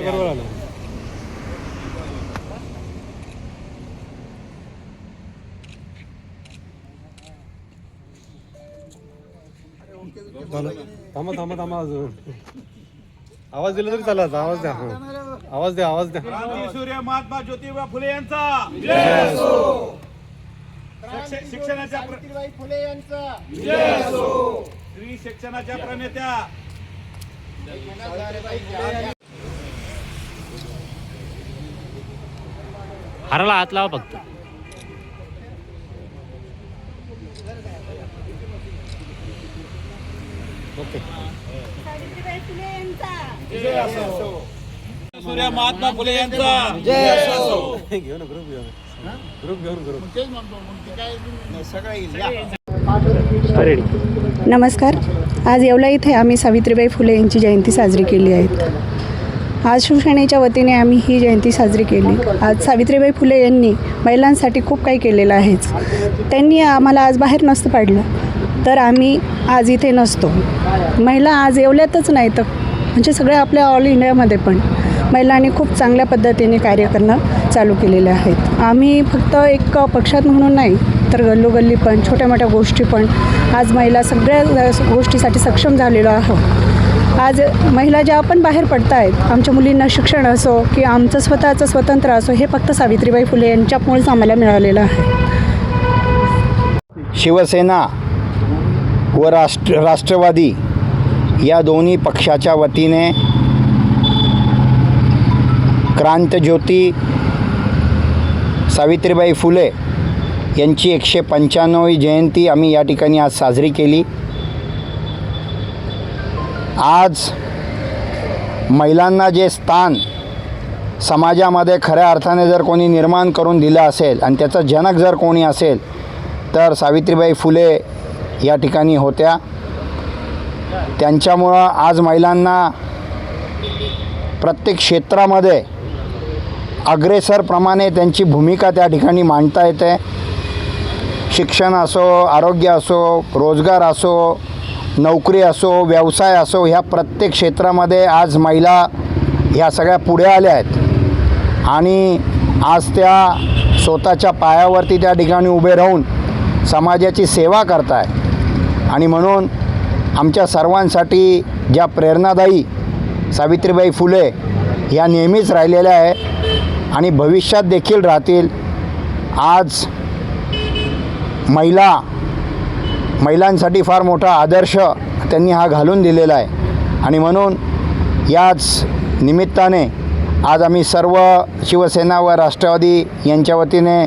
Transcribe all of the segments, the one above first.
बरोबर आलं. थांबा थांबा थांबा अजून आवाज दिला तरी चालत. आवाज द्या. आवाज द्या. आवाज द्या. क्रांती सूर्य महात्मा ज्योतिबा फुले यांचा शिक्षणाच्या सावित्रीबाई फुले यांचा स्त्री शिक्षणाच्या प्रणेत्या हाराला हात लावा फक्त. ओके. सावित्रीबाई फुले यांचा सूर्य महात्मा फुले यांचा घेऊ ना ग्रुप घेऊन नमस्कार. आज येवला इथे आम्ही सावित्रीबाई फुले यांची जयंती साजरी केली आहे. आज शिवसेनेच्या वतीने आम्ही ही जयंती साजरी केली. आज सावित्रीबाई फुले यांनी महिलांसाठी खूप काही केलेलं आहेच. त्यांनी आम्हाला आज बाहेर नसतं पाडलं तर आम्ही आज इथे नसतो. महिला आज येवल्यातच नाही तर म्हणजे सगळ्या आपल्या ऑल इंडियामध्ये पण महिलांनी खूप चांगल्या पद्धतीने कार्य करणं चालू केलेले आहेत. आम्ही फक्त एक पक्षात म्हणून नाही तर गल्लोगल्ली पण छोट्या मोठ्या गोष्टी पण आज महिला सगळ्या गोष्टीसाठी सक्षम झालेलो आहोत. आज महिला ज्या पण बाहेर पडत आहेत, आमच्या मुलींना शिक्षण असो की आमचं स्वतःचं स्वतंत्र असो, हे फक्त सावित्रीबाई फुले यांच्यामुळेच आम्हाला मिळालेलं आहे. शिवसेना व राष्ट्रवादी या दोन्ही पक्षाच्या वतीने क्रांतज्योती सावित्रीबाई फुले यांची 195वी जयंती आम्ही या ठिकाणी आज साजरी केली. आज महिलांना जे स्थान समाजामध्ये खऱ्या अर्थाने जर कोणी निर्माण करून दिलं असेल आणि त्याचा जनक जर कोणी असेल तर सावित्रीबाई फुले या ठिकाणी होत्या. त्यांच्यामुळं आज महिलांना प्रत्येक क्षेत्रामध्ये अग्रेसरप्रमाणे त्यांची भूमिका त्या ठिकाणी मांडता येते. शिक्षण असो, आरोग्य असो, रोजगार असो, नोकरी असो, व्यवसाय असो, ह्या प्रत्येक क्षेत्रामध्ये आज महिला ह्या सगळ्या पुढे आल्या आहेत आणि आज त्या स्वतःच्या पायावरती त्या ठिकाणी उभे राहून समाजाची सेवा करत आहे. आणि म्हणून आमच्या सर्वांसाठी ज्या प्रेरणादायी सावित्रीबाई फुले ह्या नेहमीच राहिलेल्या आहे आणि भविष्यात देखील राहतील. आज महिलांसाठी फार मोठा आदर्श त्यांनी हा घालून दिलेला आहे आणि म्हणून याच निमित्ताने आज आम्ही सर्व शिवसेना व राष्ट्रवादी यांच्या वतीने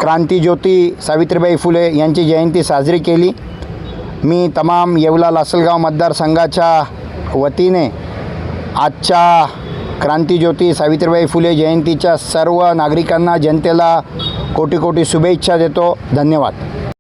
क्रांतीज्योती सावित्रीबाई फुले यांची जयंती साजरी केली. मी तमाम येवला लासलगाव मतदारसंघाच्या वतीने आजच्या क्रांतीज्योती सावित्रीबाई फुले जयंतीच्या सर्व नागरिकांना, जनतेला कोटी कोटी शुभेच्छा देतो. धन्यवाद.